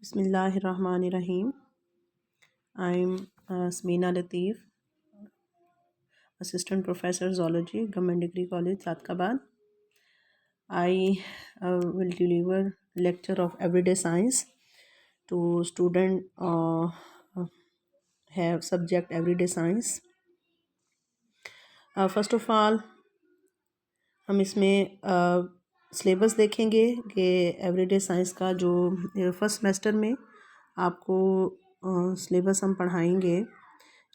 Bismillahirrahmanirrahim. I'm Smeena Lateef, Assistant Professor Zoology, Government Degree College, Sadqabad. I will deliver lecture of everyday science to student have subject everyday science. First of all, हम इसमें syllabus देखेंगे कि everyday science का जो first semester में आपको syllabus हम पढ़ाएंगे,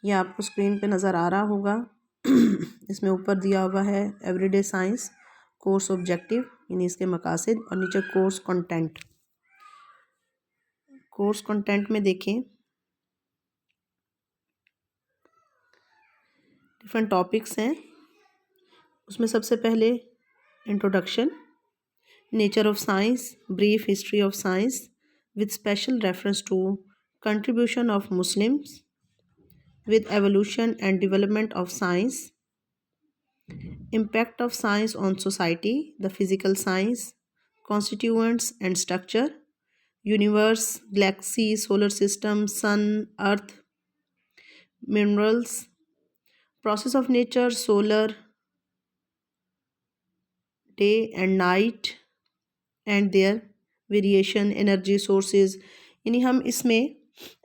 ये आपको स्क्रीन पे नज़र आ रहा होगा। इसमें ऊपर दिया हुआ है एवरीडे साइंस कोर्स ऑब्जेक्टिव, यानी इसके मकासद, और नीचे कोर्स कंटेंट। कोर्स कंटेंट में देखें डिफरेंट टॉपिक्स हैं। उसमें सबसे पहले introduction, nature of science, brief history of science with special reference to contribution of Muslims with evolution and development of science, impact of science on society, the physical science, constituents and structure, universe, galaxy, solar system, sun, earth, minerals, process of nature, solar, day and night and their variation, energy sources. यानी हम इसमें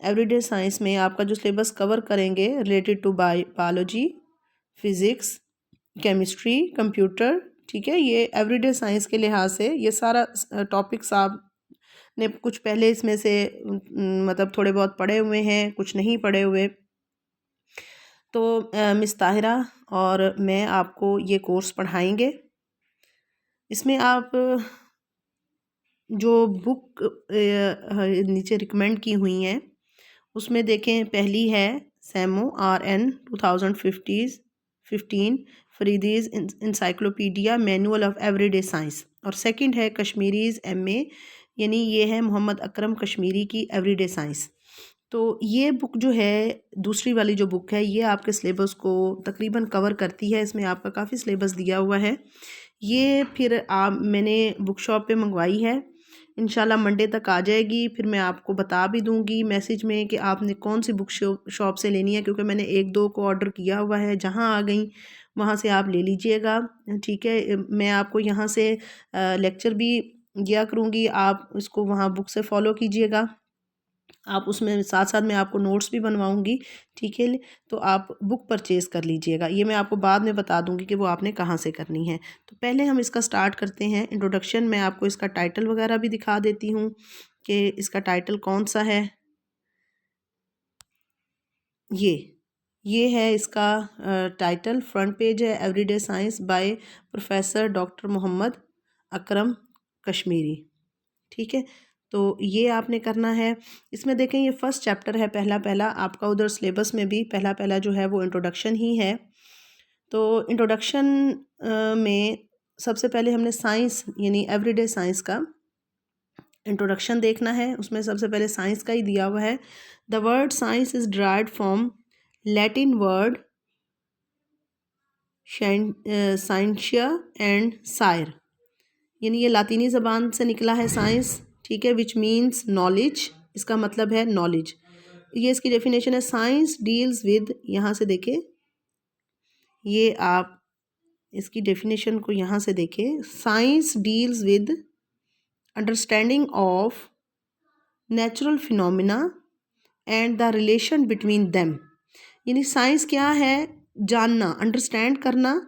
everyday science में आपका जो syllabus cover करेंगे related to biology, physics, chemistry, computer, ठीक है, ये एवरीडे साइंस के लिहाज से ये सारा टॉपिक्स आप ने कुछ पहले इसमें से मतलब थोड़े बहुत पढ़े हुए हैं, कुछ नहीं पढ़े हुए। तो मिस ताहिरा और मैं आपको ये कोर्स पढ़ाएंगे। इसमें आप जो बुक नीचे रिकमेंड की हुई हैं उसमें देखें, पहली है सैमो RN 2015 फरीदीज encyclopedia manual of everyday science, और सेकंड है कश्मीरीज MA, यानी ये है मोहम्मद अकरम कश्मीरी की एवरीडे साइंस। तो ये बुक जो है, दूसरी वाली जो बुक है, ये आपके सिलेबस को तकरीबन कवर करती है। इसमें आपका काफ़ी सिलेबस दिया हुआ है। ये फिर मैंने बुक शॉप पे मंगवाई है, इंशाल्लाह मंडे तक आ जाएगी। फिर मैं आपको बता भी दूंगी मैसेज में कि आपने कौन सी बुक शॉप से लेनी है, क्योंकि मैंने 1-2 को ऑर्डर किया हुआ है। जहाँ आ गई वहाँ से आप ले लीजिएगा, ठीक है। मैं आपको यहाँ से लेक्चर भी दिया करूँगी, आप इसको वहाँ बुक से फॉलो कीजिएगा। आप उसमें साथ साथ मैं आपको नोट्स भी बनवाऊंगी, ठीक है। तो आप बुक परचेज़ कर लीजिएगा। ये मैं आपको बाद में बता दूंगी कि वो आपने कहाँ से करनी है। तो पहले हम इसका स्टार्ट करते हैं इंट्रोडक्शन। मैं आपको इसका टाइटल वगैरह भी दिखा देती हूँ कि इसका टाइटल कौन सा है। ये है इसका टाइटल, फ्रंट पेज है, everyday science by professor doctor Mohammad Akram Kashmiri, ठीक है। तो ये आपने करना है। इसमें देखें, ये फर्स्ट चैप्टर है, पहला आपका उधर सिलेबस में भी पहला जो है वो इंट्रोडक्शन ही है। तो इंट्रोडक्शन में सबसे पहले हमने साइंस यानी एवरीडे साइंस का इंट्रोडक्शन देखना है। उसमें सबसे पहले साइंस का ही दिया हुआ है। The word science is derived from Latin word scientia and scire, यानी ये लातीनी ज़बान से निकला है साइंस, ठीक है, विच मीन्स नॉलेज। इसका मतलब है नॉलेज। ये इसकी डेफिनेशन है, साइंस डील्स विद, यहाँ से देखें, ये आप इसकी डेफिनेशन को यहाँ से देखें, science deals with understanding of natural phenomena and the relation between them. यानी साइंस क्या है, जानना, अंडरस्टैंड करना,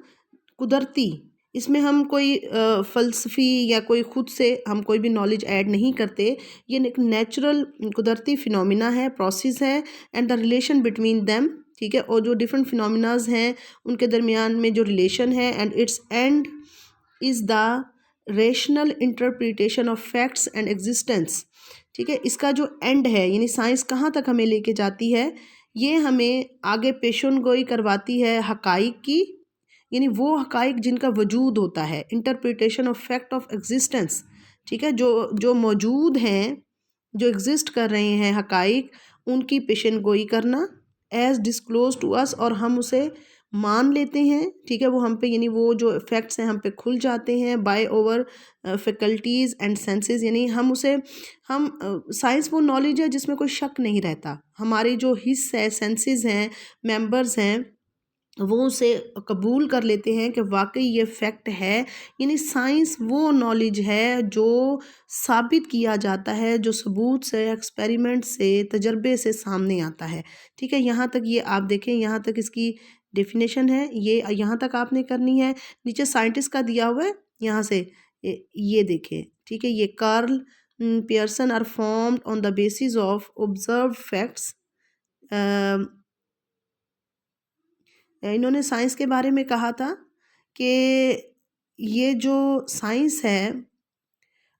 कुदरती। इसमें हम कोई फ़लसफ़ी या कोई ख़ुद से हम कोई भी नॉलेज ऐड नहीं करते। ये एक नेचुरल कुदरती फिनोमिना है, प्रोसेस है, and the relation between them, ठीक है। और जो डिफरेंट फिनोमिनाज हैं उनके दरमियान में जो रिलेशन है, and it's and is the rational interpretation of facts and existence, ठीक है। इसका जो एंड है, यानी साइंस कहाँ तक हमें लेके जाती है, ये हमें आगे पेशन गोई करवाती है हकाइक की, यानी वो हकाइक जिनका वजूद होता है, interpretation of fact of existence, ठीक है। जो मौजूद हैं, जो एग्जिस्ट कर रहे हैं हकाइक, उनकी पेशन गोई करना, एज डिस्क्लोज टू अस, और हम उसे मान लेते हैं, ठीक है, वो हम पे यानी वो जो फैक्ट्स हैं हम पे खुल जाते हैं by our faculties and senses, यानी हम उसे हम साइंस वो नॉलेज है जिसमें कोई शक नहीं रहता। हमारे जो हिस्स है, सेंसेस हैं, मेंबर्स हैं, वो उसे कबूल कर लेते हैं कि वाकई ये फैक्ट है। यानी साइंस वो नॉलेज है जो साबित किया जाता है, जो सबूत से, एक्सपेरिमेंट से, तजर्बे से सामने आता है। ठीक है, यहाँ तक ये आप देखें, यहाँ तक इसकी डेफिनेशन है, ये यहाँ तक आपने करनी है। नीचे साइंटिस्ट का दिया हुआ है, यहाँ से ये देखें, ठीक है, ये Karl Pearson are formed on the basis of observe facts. इन्होंने साइंस के बारे में कहा था कि ये जो साइंस है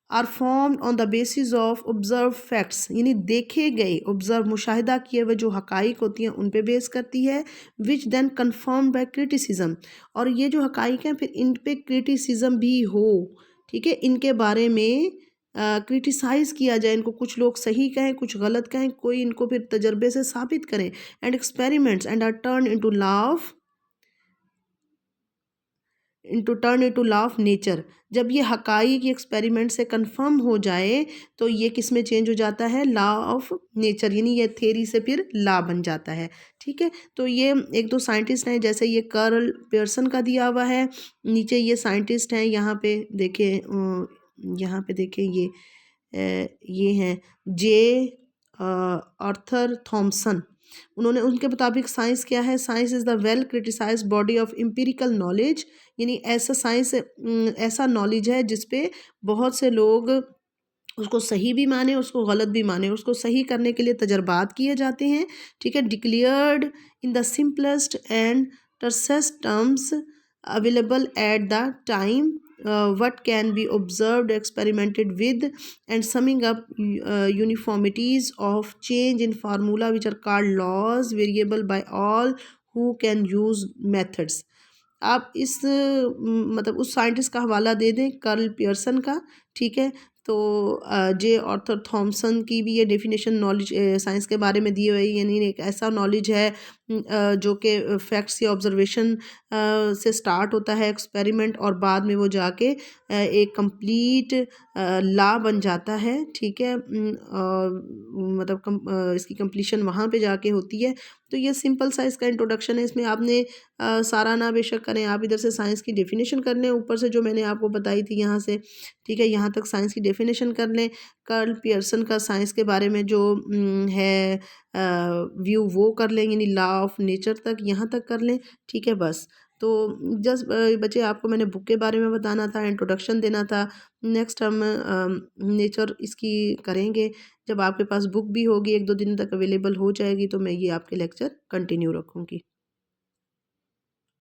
are formed on the basis of observe facts, यानी देखे गए, ऑब्जर्व मुशाहिदा किए हुए जो हकाइक होती हैं उन पे बेस करती है, which then confirmed by criticism, और ये जो हकाइक हैं फिर इन पे क्रिटिसिज्म भी हो, ठीक है, इनके बारे में क्रिटिसाइज़ किया जाए, इनको कुछ लोग सही कहें, कुछ गलत कहें, कोई इनको फिर तजर्बे से साबित करें, and experiments and are turn into law of nature. जब ये हकाइक एक्सपेरिमेंट से कंफर्म हो जाए तो ये किस में चेंज हो जाता है, लॉ ऑफ नेचर, यानी ये थ्योरी से फिर लॉ बन जाता है। ठीक है, तो ये एक दो साइंटिस्ट हैं, जैसे ये कार्ल पियर्सन का दिया हुआ है, नीचे ये साइंटिस्ट हैं, यहाँ पे देखें, यहाँ पे देखें ये हैं जे आर्थर थॉमसन। उन्होंने, उनके मुताबिक साइंस क्या है, science is the well criticised body of empirical knowledge, यानी ऐसा साइंस ऐसा नॉलेज है जिस पे बहुत से लोग उसको सही भी माने, उसको गलत भी माने, उसको सही करने के लिए तजर्बात किए जाते हैं। ठीक है, declared in the simplest and tersest terms available at the time, what can be observed, experimented with, and summing up uniformities of change in formula which are called laws variable by all who can use methods। आप इस मतलब उस scientist का हवाला दे दें, Karl Pearson का। ठीक है, तो जे ऑर्थर थॉमसन की भी ये डेफिनेशन नॉलेज साइंस के बारे में दी हुई है, यानी एक ऐसा नॉलेज है जो कि फैक्ट्स या ऑब्जर्वेशन से स्टार्ट होता है, एक्सपेरिमेंट, और बाद में वो जाके एक कंप्लीट लॉ बन जाता है। ठीक है, मतलब इसकी कंप्लीशन वहाँ पे जाके होती है। तो ये सिंपल सा इसका इंट्रोडक्शन है, इसमें आपने सारा ना बेशक करें, आप इधर से साइंस की डेफिनेशन कर लें, ऊपर से जो मैंने आपको बताई थी यहाँ से, ठीक है, यहाँ तक साइंस की डेफिनेशन कर लें, कार्ल पियर्सन का साइंस के बारे में जो है व्यू वो कर लें, यानी लॉ ऑफ नेचर तक यहाँ तक कर लें। ठीक है, बस। तो जस्ट बच्चे आपको मैंने बुक के बारे में बताना था, इंट्रोडक्शन देना था। नेक्स्ट हम नेचर इसकी करेंगे जब आपके पास बुक भी होगी, एक दो दिन तक अवेलेबल हो जाएगी, तो मैं ये आपके लेक्चर कंटिन्यू रखूँगी।